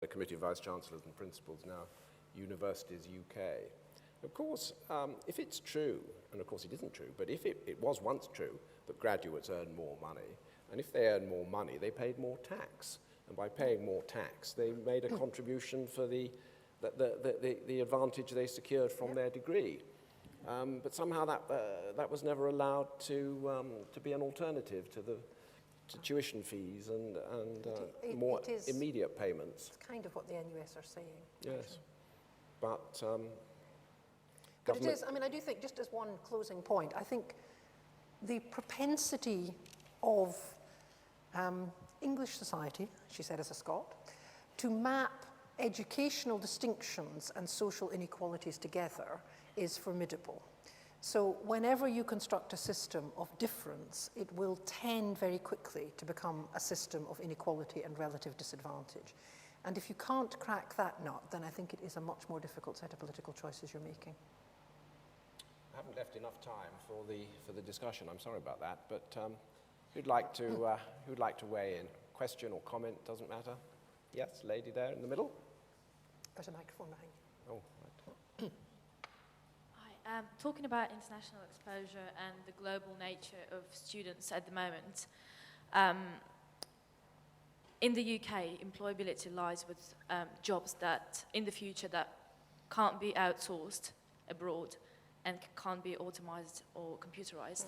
the Committee of Vice-Chancellors and Principals, now Universities UK. Of course, if it's true, and of course it isn't true, but if it was once true that graduates earn more money, and if they earn more money, they paid more tax. And by paying more tax, they made a contribution for the advantage they secured from their degree. But somehow that was never allowed to be an alternative to tuition fees and more immediate payments. It's kind of what the NUS are saying. Yes, actually. but it is, I mean, I do think, just as one closing point, I think the propensity of English society, she said as a Scot, to map educational distinctions and social inequalities together is formidable. So whenever you construct a system of difference, it will tend very quickly to become a system of inequality and relative disadvantage. And if you can't crack that nut, then I think it is a much more difficult set of political choices you're making. I haven't left enough time for the discussion. I'm sorry about that, but who'd like to weigh in? Question or comment, doesn't matter. Yes, lady there in the middle. There's a microphone behind you. Oh, right. Hi, talking about international exposure and the global nature of students at the moment, in the UK, employability lies with jobs that, in the future, that can't be outsourced abroad and can't be automated or computerized.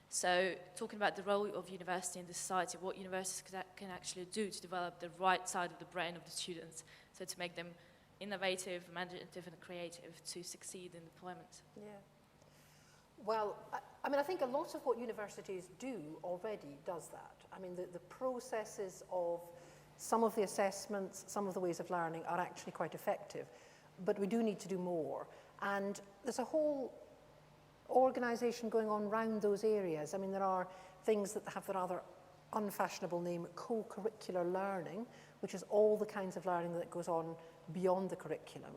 So talking about the role of university in the society, what universities can actually do to develop the right side of the brain of the students, so to make them innovative, imaginative and creative to succeed in employment. Yeah. Well, I mean, I think a lot of what universities do already does that. I mean, the processes of some of the assessments, some of the ways of learning are actually quite effective, but we do need to do more. And there's a whole organisation going on around those areas. I mean, there are things that have the rather unfashionable name co-curricular learning, which is all the kinds of learning that goes on beyond the curriculum.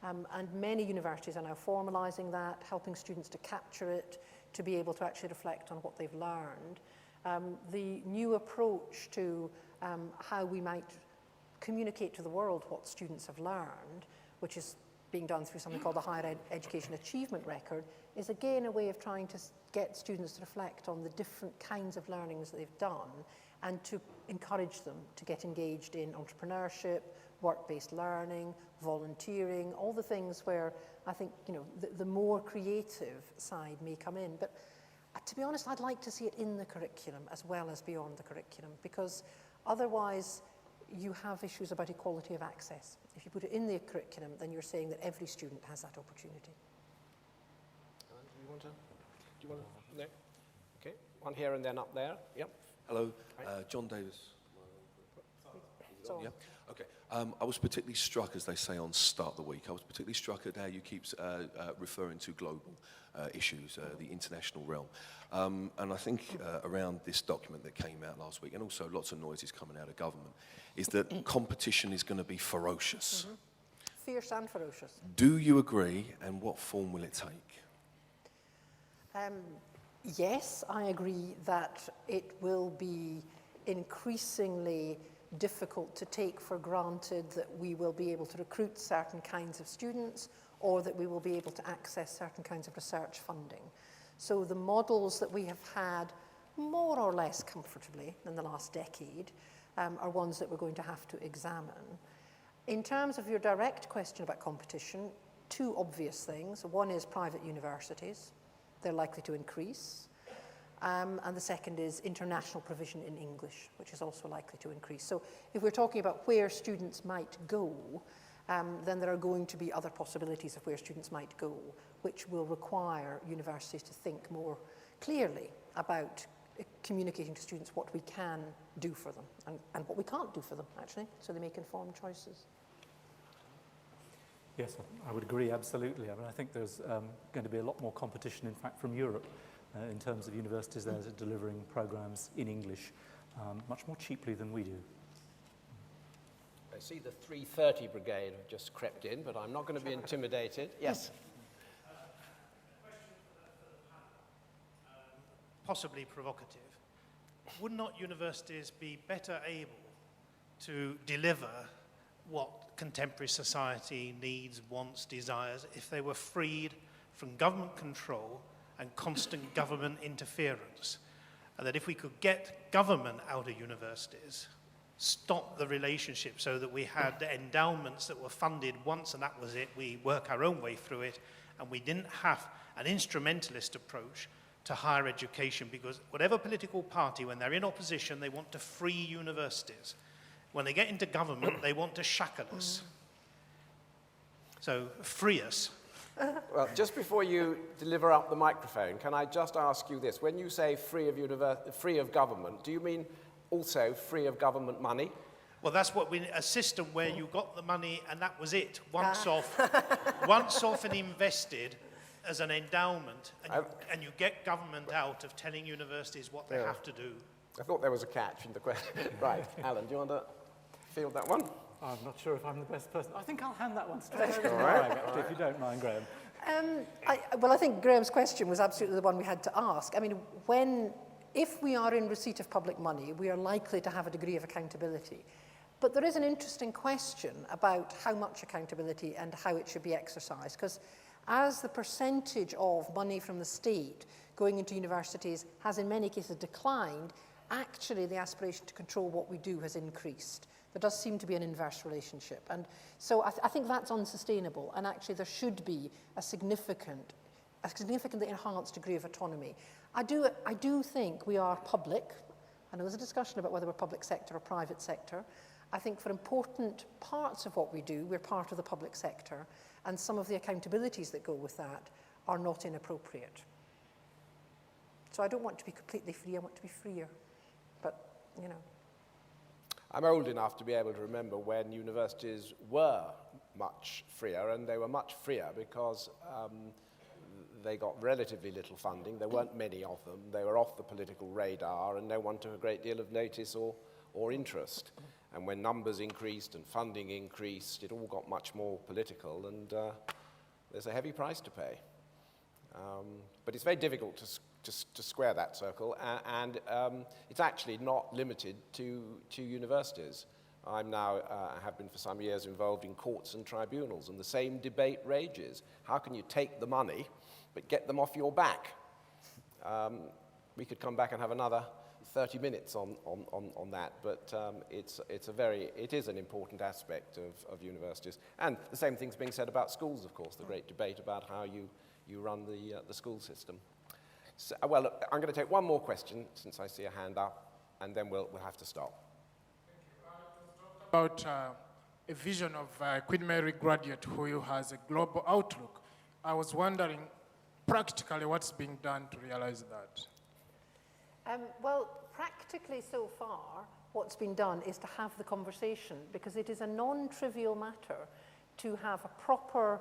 And many universities are now formalising that, helping students to capture it, to be able to actually reflect on what they've learned. The new approach to how we might communicate to the world what students have learned, which is being done through something called the Higher Education Achievement Record, is again a way of trying to get students to reflect on the different kinds of learnings that they've done and to encourage them to get engaged in entrepreneurship, work-based learning, volunteering, all the things where I think, you know, the more creative side may come in. But to be honest, I'd like to see it in the curriculum as well as beyond the curriculum, because otherwise you have issues about equality of access. If you put it in the curriculum, then you're saying that every student has that opportunity. Do you want to? No? Okay, one here and then up there. Yep. Hello, John Davis. Yeah. Okay. I was particularly struck, as they say on Start the Week, I was particularly struck at how you keep referring to global issues, the international realm. And I think around this document that came out last week, and also lots of noises coming out of government, is that competition is going to be ferocious. Mm-hmm. Fierce and ferocious. Do you agree, and what form will it take? Yes, I agree that it will be increasingly difficult to take for granted that we will be able to recruit certain kinds of students or that we will be able to access certain kinds of research funding. So the models that we have had more or less comfortably in the last decade are ones that we're going to have to examine. In terms of your direct question about competition, two obvious things. One is private universities. They're likely to increase. And the second is international provision in English, which is also likely to increase. So if we're talking about where students might go, then there are going to be other possibilities of where students might go, which will require universities to think more clearly about communicating to students what we can do for them and what we can't do for them, actually, so they make informed choices. Yes, I would agree, absolutely. I mean, I think there's going to be a lot more competition, in fact, from Europe in terms of universities there delivering programs in English much more cheaply than we do. I see the 330 brigade have just crept in, but I'm not going to be intimidated. Yes. Possibly provocative. Would not universities be better able to deliver what contemporary society needs, wants, desires, if they were freed from government control and constant government interference. And that if we could get government out of universities, stop the relationship so that we had endowments that were funded once and that was it, we work our own way through it, and we didn't have an instrumentalist approach to higher education, because whatever political party, when they're in opposition, they want to free universities. When they get into government, they want to shackle us. So free us. Well, just before you deliver up the microphone, can I just ask you this? When you say free of government, do you mean also free of government money? Well, that's what a system where you got the money and that was it. Once off and invested as an endowment, and you get government out of telling universities what they have to do. I thought there was a catch in the question. Right, Alan, do you want to field that one? I'm not sure if I'm the best person. I think I'll hand that one straight over to Morag, actually, if you don't mind, Graham. Well, I think Graham's question was absolutely the one we had to ask. I mean, if we are in receipt of public money, we are likely to have a degree of accountability. But there is an interesting question about how much accountability and how it should be exercised, because as the percentage of money from the state going into universities has in many cases declined, actually the aspiration to control what we do has increased. There does seem to be an inverse relationship. And so I think that's unsustainable, and actually there should be a significantly enhanced degree of autonomy. I do think we are public. I know there's a discussion about whether we're public sector or private sector. I think for important parts of what we do, we're part of the public sector, and some of the accountabilities that go with that are not inappropriate. So I don't want to be completely free, I want to be freer. But, you know. I'm old enough to be able to remember when universities were much freer, and they were much freer because they got relatively little funding. There weren't many of them. They were off the political radar, and no one took a great deal of notice or interest. And when numbers increased and funding increased, it all got much more political, and there's a heavy price to pay. But it's very difficult to square that circle, and it's actually not limited to universities. I'm now, have been for some years, involved in courts and tribunals, and the same debate rages. How can you take the money, but get them off your back? We could come back and have another 30 minutes on that, but it is an important aspect of universities. And the same thing's being said about schools, of course, the great debate about how you run the school system. So, well, look, I'm going to take one more question, since I see a hand up, and then we'll have to stop. About a vision of a Queen Mary graduate who has a global outlook. I was wondering, practically, what's being done to realize that? Well, practically so far, what's been done is to have the conversation, because it is a non-trivial matter to have a proper,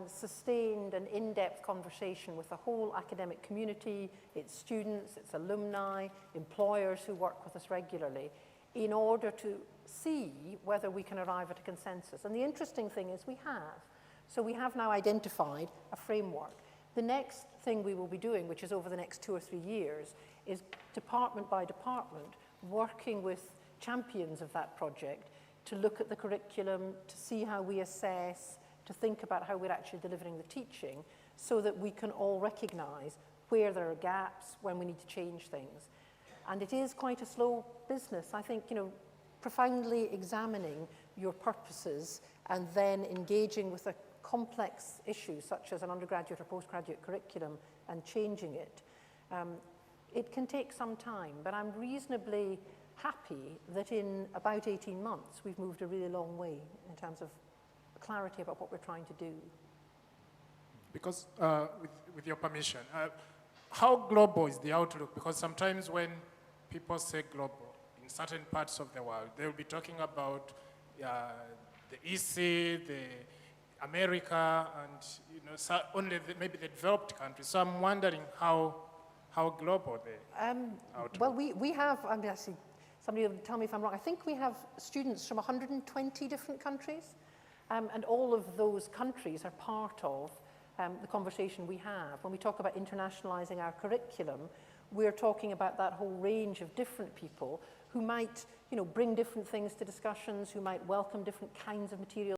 sustained and in-depth conversation with the whole academic community, its students, its alumni, employers who work with us regularly, in order to see whether we can arrive at a consensus. And the interesting thing is we have. So we have now identified a framework. The next thing we will be doing, which is over the next 2 or 3 years, is department by department, working with champions of that project to look at the curriculum, to see how we assess, to think about how we're actually delivering the teaching, so that we can all recognize where there are gaps, when we need to change things. And it is quite a slow business. I think, profoundly examining your purposes and then engaging with a complex issue such as an undergraduate or postgraduate curriculum and changing it, it can take some time, but I'm reasonably happy that in about 18 months we've moved a really long way in terms of clarity about what we're trying to do. Because, with your permission, how global is the outlook? Because sometimes when people say global, in certain parts of the world, they'll be talking about the EC, the America, and only maybe the developed countries. So I'm wondering how global the outlook. Well, we have, actually, somebody will tell me if I'm wrong, I think we have students from 120 different countries, and all of those countries are part of the conversation we have. When we talk about internationalizing our curriculum, we're talking about that whole range of different people who might, bring different things to discussions, who might welcome different kinds of materials